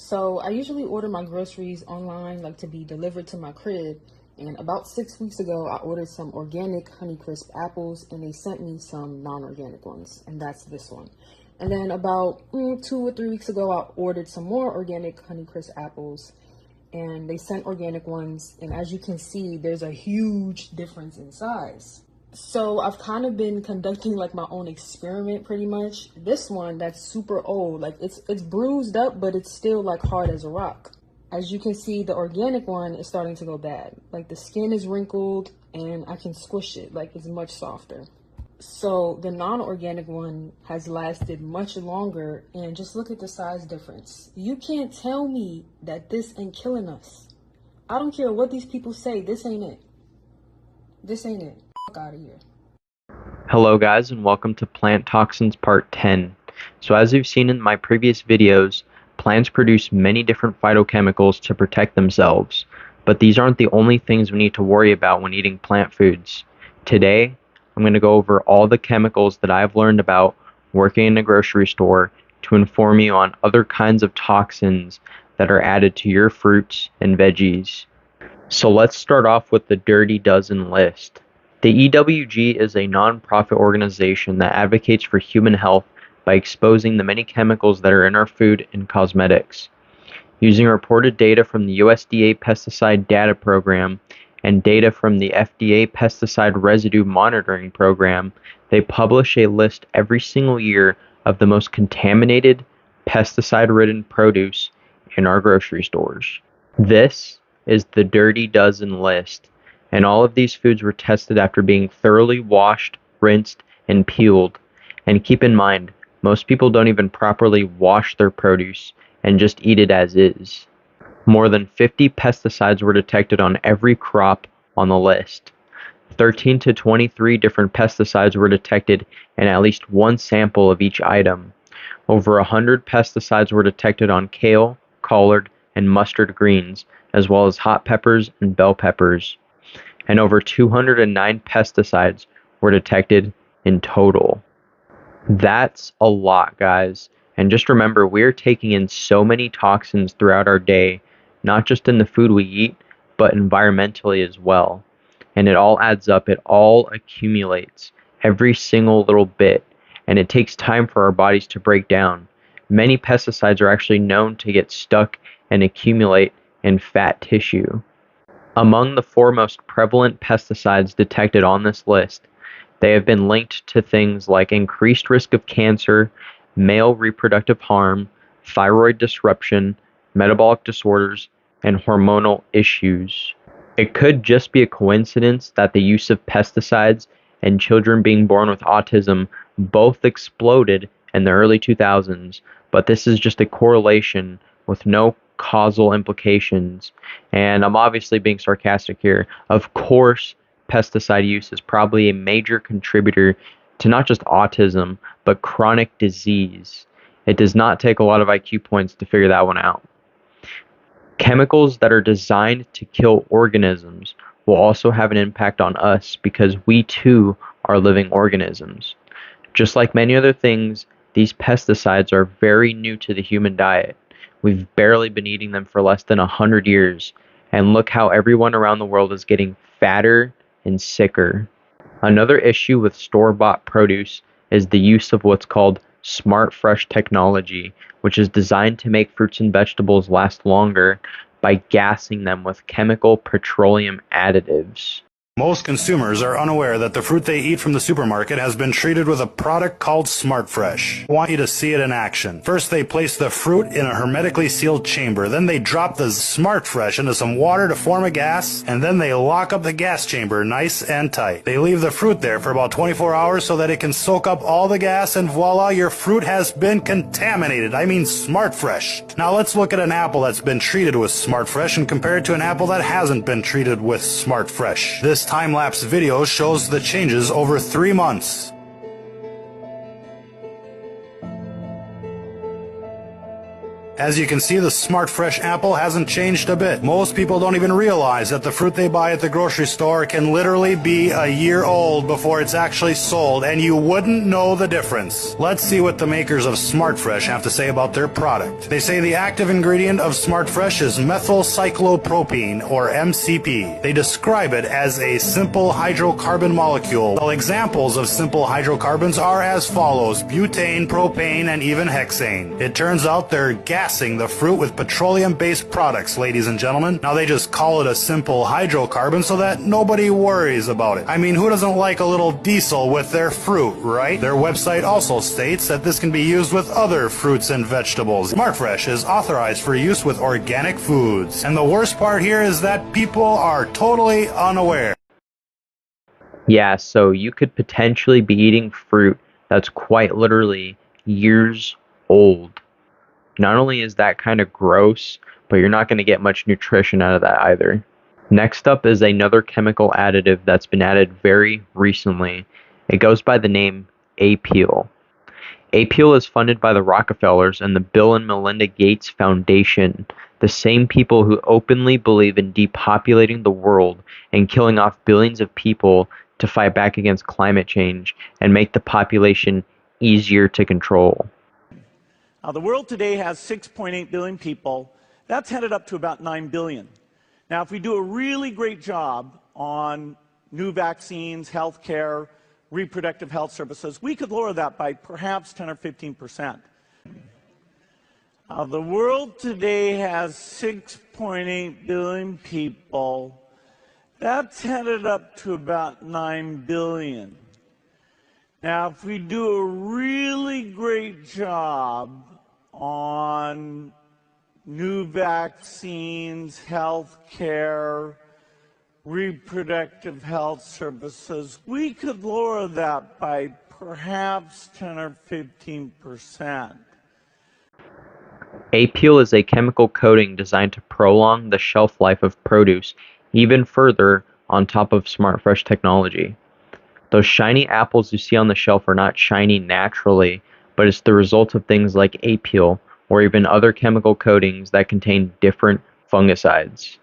So I usually order my groceries online, like to be delivered to my crib. And about 6 weeks ago, I ordered some organic Honeycrisp apples, and they sent me some non-organic ones, and that's this one. And then about 2 or 3 weeks ago, I ordered some more organic Honeycrisp apples, and they sent organic ones. And as you can see, there's a huge difference in size. So I've kind of been conducting like my own experiment pretty much. This one that's super old, like it's bruised up, but it's still like hard as a rock. As you can see, the organic one is starting to go bad. Like the skin is wrinkled and I can squish it, like it's much softer. So the non-organic one has lasted much longer, and just look at the size difference. You can't tell me that this ain't killing us. I don't care what these people say, this ain't it. This ain't it. Out of here. Hello guys, and welcome to Plant Toxins Part 10. So as you've seen in my previous videos, plants produce many different phytochemicals to protect themselves, but these aren't the only things we need to worry about when eating plant foods. Today, I'm going to go over all the chemicals that I've learned about working in a grocery store to inform you on other kinds of toxins that are added to your fruits and veggies. So let's start off with the Dirty Dozen list. The EWG is a non-profit organization that advocates for human health by exposing the many chemicals that are in our food and cosmetics. Using reported data from the USDA Pesticide Data Program and data from the FDA Pesticide Residue Monitoring Program, they publish a list every single year of the most contaminated, pesticide-ridden produce in our grocery stores. This is the Dirty Dozen list. And all of these foods were tested after being thoroughly washed, rinsed, and peeled. And keep in mind, most people don't even properly wash their produce and just eat it as is. More than 50 pesticides were detected on every crop on the list. 13 to 23 different pesticides were detected in at least one sample of each item. Over 100 pesticides were detected on kale, collard, and mustard greens, as well as hot peppers and bell peppers. And over 209 pesticides were detected in total. That's a lot, guys. And just remember, we're taking in so many toxins throughout our day, not just in the food we eat, but environmentally as well. And it all adds up, it all accumulates, every single little bit, and it takes time for our bodies to break down. Many pesticides are actually known to get stuck and accumulate in fat tissue. Among the four most prevalent pesticides detected on this list, they have been linked to things like increased risk of cancer, male reproductive harm, thyroid disruption, metabolic disorders, and hormonal issues. It could just be a coincidence that the use of pesticides and children being born with autism both exploded in the early 2000s, but this is just a correlation with no causal implications. And I'm obviously being sarcastic here. Of course, pesticide use is probably a major contributor to not just autism, but chronic disease. It does not take a lot of IQ points to figure that one out. Chemicals that are designed to kill organisms will also have an impact on us because we too are living organisms. Just like many other things, these pesticides are very new to the human diet. We've barely been eating them for less than 100 years, and look how everyone around the world is getting fatter and sicker. Another issue with store-bought produce is the use of what's called Smart Fresh technology, which is designed to make fruits and vegetables last longer by gassing them with chemical petroleum additives. Most consumers are unaware that the fruit they eat from the supermarket has been treated with a product called Smart Fresh. I want you to see it in action. First, they place the fruit in a hermetically sealed chamber. Then they drop the Smart Fresh into some water to form a gas, and then they lock up the gas chamber nice and tight. They leave the fruit there for about 24 hours so that it can soak up all the gas, and voila, your fruit has been contaminated. I mean Smart Fresh. Now let's look at an apple that's been treated with Smart Fresh and compare it to an apple that hasn't been treated with Smart Fresh. This time-lapse video shows the changes over 3 months. As you can see, the Smart Fresh apple hasn't changed a bit. Most people don't even realize that the fruit they buy at the grocery store can literally be a year old before it's actually sold, and you wouldn't know the difference. Let's see what the makers of Smart Fresh have to say about their product. They say the active ingredient of Smart Fresh is methyl cyclopropene, or MCP. They describe it as a simple hydrocarbon molecule. Well, examples of simple hydrocarbons are as follows: butane, propane, and even hexane. It turns out they're gassing the fruit with petroleum-based products, ladies and gentlemen. Now they just call it a simple hydrocarbon so that nobody worries about it. I mean, who doesn't like a little diesel with their fruit, right? Their website also states that this can be used with other fruits and vegetables. SmartFresh is authorized for use with organic foods. And the worst part here is that people are totally unaware. Yeah, so you could potentially be eating fruit that's quite literally years old. Not only is that kind of gross, but you're not going to get much nutrition out of that either. Next up is another chemical additive that's been added very recently. It goes by the name Apeel. Apeel is funded by the Rockefellers and the Bill and Melinda Gates Foundation, the same people who openly believe in depopulating the world and killing off billions of people to fight back against climate change and make the population easier to control. The world today has 6.8 billion people. That's headed up to about 9 billion. Now, if we do a really great job on new vaccines, healthcare, reproductive health services, we could lower that by perhaps 10 or 15%. The world today has 6.8 billion people. That's headed up to about 9 billion. Now, if we do a really great job on new vaccines, health care, reproductive health services, we could lower that by perhaps 10 or 15%. Apeel is a chemical coating designed to prolong the shelf life of produce even further on top of SmartFresh technology. Those shiny apples you see on the shelf are not shiny naturally, but it's the result of things like Apeel or even other chemical coatings that contain different fungicides.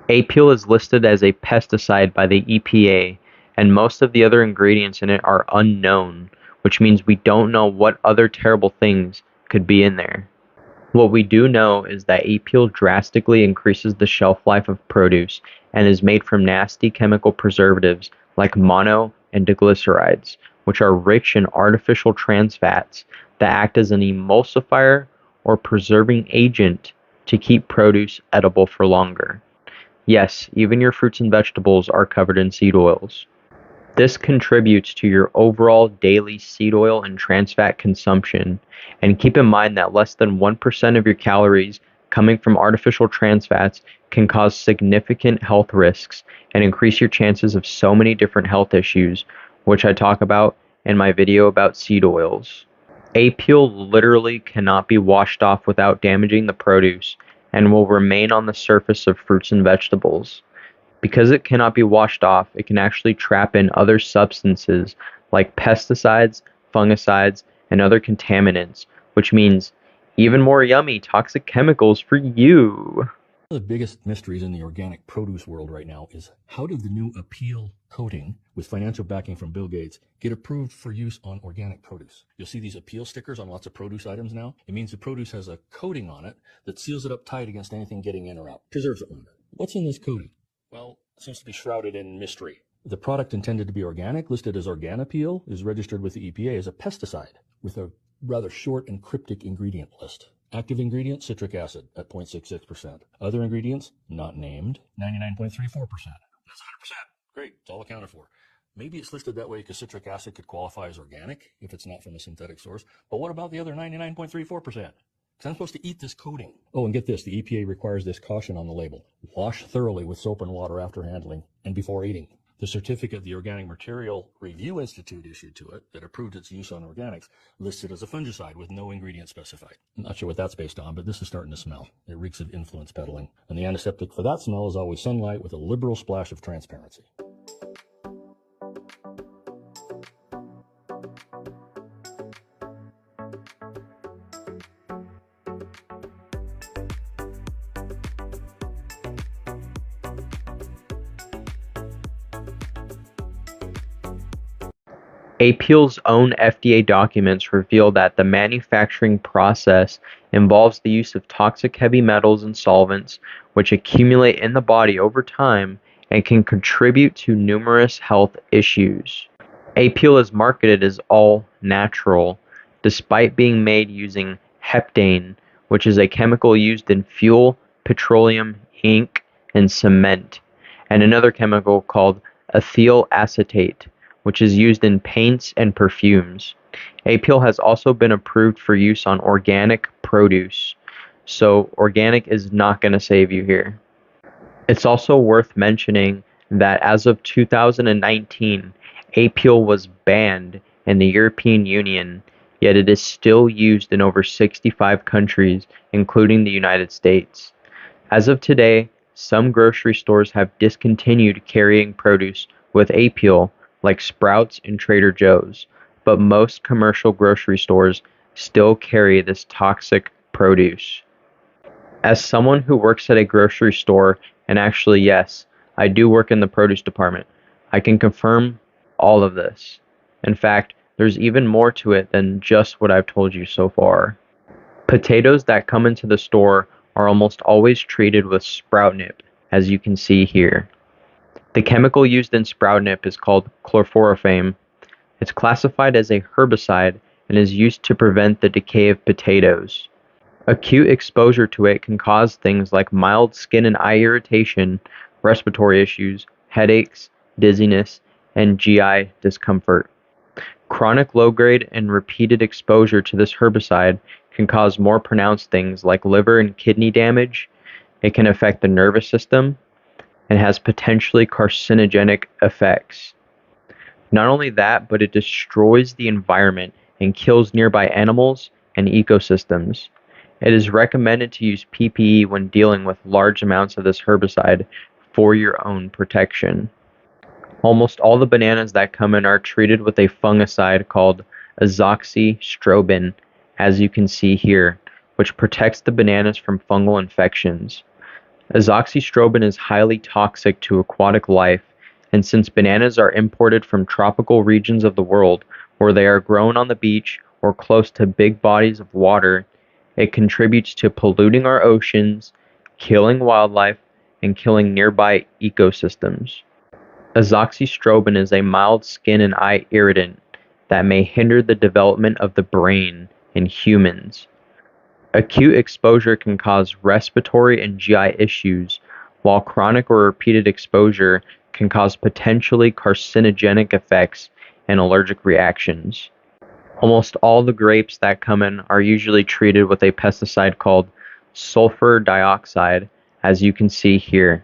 Apeel is listed as a pesticide by the EPA, and most of the other ingredients in it are unknown, which means we don't know what other terrible things could be in there. What we do know is that Apeel drastically increases the shelf life of produce and is made from nasty chemical preservatives like mono and diglycerides, which are rich in artificial trans fats that act as an emulsifier or preserving agent to keep produce edible for longer. Yes, even your fruits and vegetables are covered in seed oils. This contributes to your overall daily seed oil and trans fat consumption, and keep in mind that less than 1% of your calories coming from artificial trans fats can cause significant health risks and increase your chances of so many different health issues, which I talk about in my video about seed oils. Apeel literally cannot be washed off without damaging the produce and will remain on the surface of fruits and vegetables. Because it cannot be washed off, it can actually trap in other substances like pesticides, fungicides, and other contaminants, which means even more yummy toxic chemicals for you. One of the biggest mysteries in the organic produce world right now is how did the new Apeel coating with financial backing from Bill Gates get approved for use on organic produce? You'll see these Apeel stickers on lots of produce items now. It means the produce has a coating on it that seals it up tight against anything getting in or out, preserves it longer. What's in this coating? Well, it seems to be shrouded in mystery. The product intended to be organic, listed as Organapeel, is registered with the EPA as a pesticide with a rather short and cryptic ingredient list. Active ingredient, citric acid at 0.66%. Other ingredients, not named, 99.34%. That's 100%. Great, it's all accounted for. Maybe it's listed that way because citric acid could qualify as organic if it's not from a synthetic source. But what about the other 99.34%? Because I'm supposed to eat this coating. Oh, and get this, the EPA requires this caution on the label. Wash thoroughly with soap and water after handling and before eating. The certificate the Organic Material Review Institute issued to it that approved its use on organics lists it as a fungicide with no ingredient specified. I'm not sure what that's based on, but this is starting to smell. It reeks of influence peddling. And the antiseptic for that smell is always sunlight with a liberal splash of transparency. Appeal's own FDA documents reveal that the manufacturing process involves the use of toxic heavy metals and solvents, which accumulate in the body over time and can contribute to numerous health issues. Appeal is marketed as all natural, despite being made using heptane, which is a chemical used in fuel, petroleum, ink, and cement, and another chemical called ethyl acetate, which is used in paints and perfumes. Appeal has also been approved for use on organic produce, so organic is not going to save you here. It's also worth mentioning that as of 2019, Appeal was banned in the European Union, yet it is still used in over 65 countries, including the United States. As of today, some grocery stores have discontinued carrying produce with Appeal, like Sprouts and Trader Joe's, but most commercial grocery stores still carry this toxic produce. As someone who works at a grocery store, and actually, yes, I do work in the produce department, I can confirm all of this. In fact, there's even more to it than just what I've told you so far. Potatoes that come into the store are almost always treated with sprout nip, as you can see here. The chemical used in sprout nip is called chlorpyrifos. It's classified as a herbicide and is used to prevent the decay of potatoes. Acute exposure to it can cause things like mild skin and eye irritation, respiratory issues, headaches, dizziness, and GI discomfort. Chronic low-grade and repeated exposure to this herbicide can cause more pronounced things like liver and kidney damage. It can affect the nervous system and has potentially carcinogenic effects. Not only that, but it destroys the environment and kills nearby animals and ecosystems. It is recommended to use PPE when dealing with large amounts of this herbicide for your own protection. Almost all the bananas that come in are treated with a fungicide called azoxystrobin, as you can see here, which protects the bananas from fungal infections. Azoxystrobin is highly toxic to aquatic life, and since bananas are imported from tropical regions of the world where they are grown on the beach or close to big bodies of water, it contributes to polluting our oceans, killing wildlife, and killing nearby ecosystems. Azoxystrobin is a mild skin and eye irritant that may hinder the development of the brain in humans. Acute exposure can cause respiratory and GI issues, while chronic or repeated exposure can cause potentially carcinogenic effects and allergic reactions. Almost all the grapes that come in are usually treated with a pesticide called sulfur dioxide, as you can see here.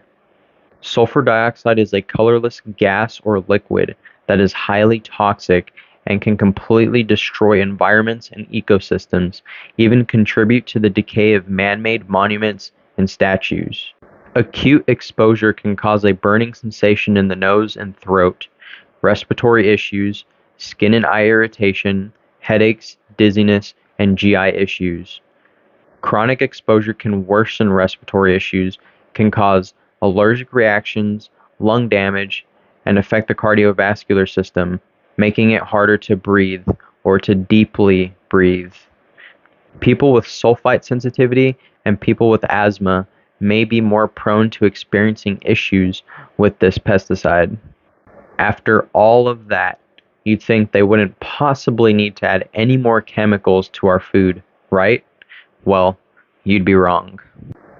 Sulfur dioxide is a colorless gas or liquid that is highly toxic and can completely destroy environments and ecosystems, even contribute to the decay of man-made monuments and statues. Acute exposure can cause a burning sensation in the nose and throat, respiratory issues, skin and eye irritation, headaches, dizziness, and GI issues. Chronic exposure can worsen respiratory issues, can cause allergic reactions, lung damage, and affect the cardiovascular system, making it harder to breathe or to deeply breathe. People with sulfite sensitivity and people with asthma may be more prone to experiencing issues with this pesticide. After all of that, you'd think they wouldn't possibly need to add any more chemicals to our food, right? Well, you'd be wrong.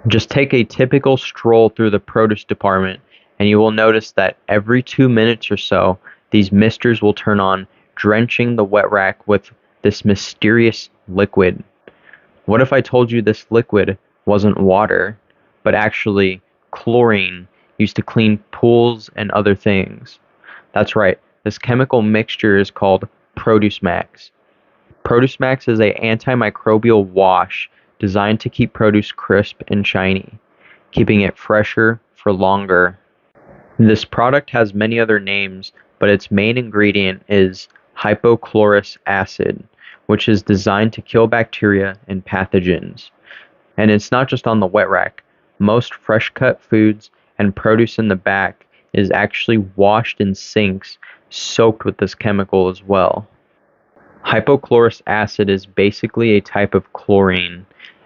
Just take a typical stroll through the produce department and you will notice that every 2 minutes or so, these misters will turn on, drenching the wet rack with this mysterious liquid. What if I told you this liquid wasn't water, but actually chlorine used to clean pools and other things? That's right, this chemical mixture is called Produce Max. Produce Max is an antimicrobial wash designed to keep produce crisp and shiny, keeping it fresher for longer. This product has many other names, but its main ingredient is hypochlorous acid, which is designed to kill bacteria and pathogens. And it's not just on the wet rack. Most fresh cut foods and produce in the back is actually washed in sinks soaked with this chemical as well. Hypochlorous acid is basically a type of chlorine,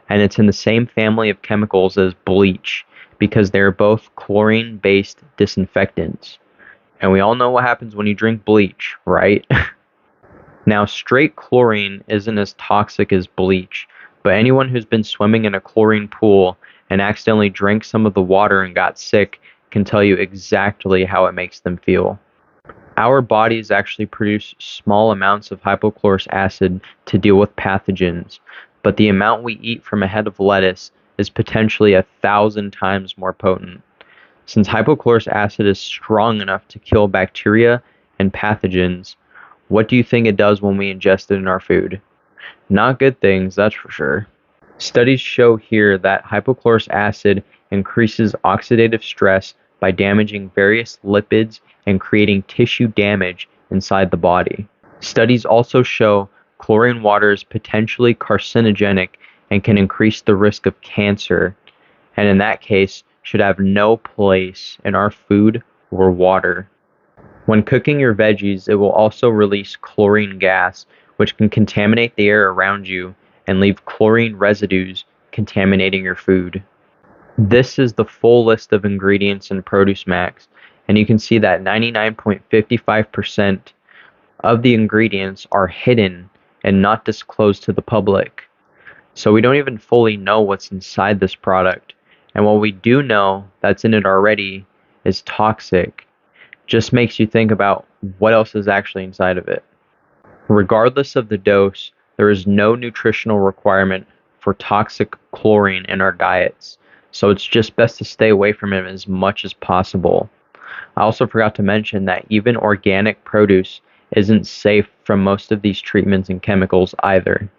and it's in the same family of chemicals as bleach because they're both chlorine-based disinfectants. And we all know what happens when you drink bleach, right? Now, straight chlorine isn't as toxic as bleach, but anyone who's been swimming in a chlorine pool and accidentally drank some of the water and got sick can tell you exactly how it makes them feel. Our bodies actually produce small amounts of hypochlorous acid to deal with pathogens, but the amount we eat from a head of lettuce is potentially 1,000 times more potent. Since hypochlorous acid is strong enough to kill bacteria and pathogens, what do you think it does when we ingest it in our food? Not good things, that's for sure. Studies show here that hypochlorous acid increases oxidative stress by damaging various lipids and creating tissue damage inside the body. Studies also show chlorine water is potentially carcinogenic and can increase the risk of cancer, and in that case, should have no place in our food or water. When cooking your veggies, it will also release chlorine gas, which can contaminate the air around you and leave chlorine residues contaminating your food. This is the full list of ingredients in Produce Max, and you can see that 99.55% of the ingredients are hidden and not disclosed to the public. So we don't even fully know what's inside this product, and what we do know that's in it already is toxic. Just makes you think about what else is actually inside of it. Regardless of the dose, there is no nutritional requirement for toxic chlorine in our diets, so it's just best to stay away from it as much as possible. I also forgot to mention that even organic produce isn't safe from most of these treatments and chemicals either.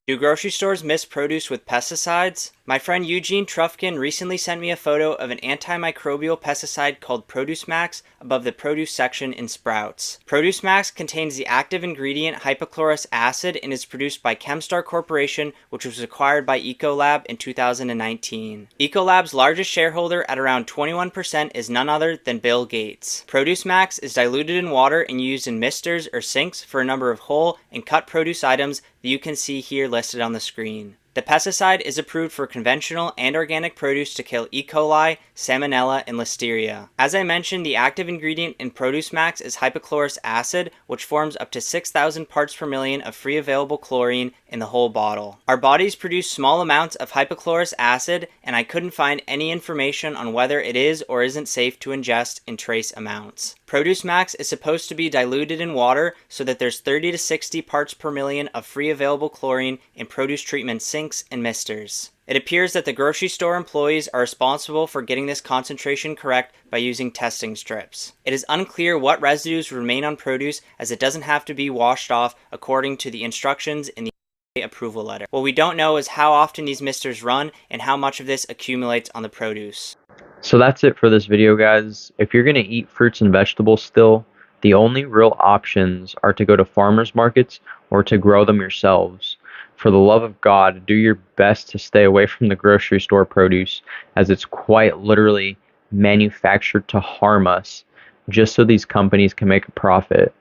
Do grocery stores miss produce with pesticides? My friend Eugene Trufkin recently sent me a photo of an antimicrobial pesticide called Produce Max above the produce section in Sprouts. Produce Max contains the active ingredient hypochlorous acid and is produced by Chemstar Corporation, which was acquired by Ecolab in 2019. Ecolab's largest shareholder at around 21% is none other than Bill Gates. Produce Max is diluted in water and used in misters or sinks for a number of whole and cut produce items that you can see here listed on the screen. The pesticide is approved for conventional and organic produce to kill E. coli, Salmonella, and Listeria. As I mentioned, the active ingredient in Produce Max is hypochlorous acid, which forms up to 6,000 parts per million of free available chlorine in the whole bottle. Our bodies produce small amounts of hypochlorous acid, and I couldn't find any information on whether it is or isn't safe to ingest in trace amounts. Produce Max is supposed to be diluted in water so that there's 30 to 60 parts per million of free available chlorine in produce treatment sinks and misters. It appears that the grocery store employees are responsible for getting this concentration correct by using testing strips. It is unclear what residues remain on produce, as it doesn't have to be washed off according to the instructions in the approval letter. What we don't know is how often these misters run and how much of this accumulates on the produce. So that's it for this video, guys. If you're going to eat fruits and vegetables still, the only real options are to go to farmers markets or to grow them yourselves. For the love of God, do your best to stay away from the grocery store produce, as it's quite literally manufactured to harm us just so these companies can make a profit.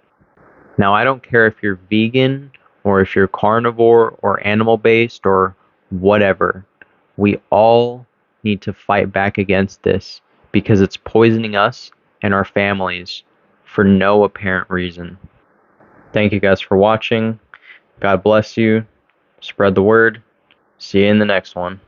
Now, I don't care if you're vegan or if you're carnivore or animal-based or whatever. We all need to fight back against this because it's poisoning us and our families for no apparent reason. Thank you guys for watching. God bless you. Spread the word. See you in the next one.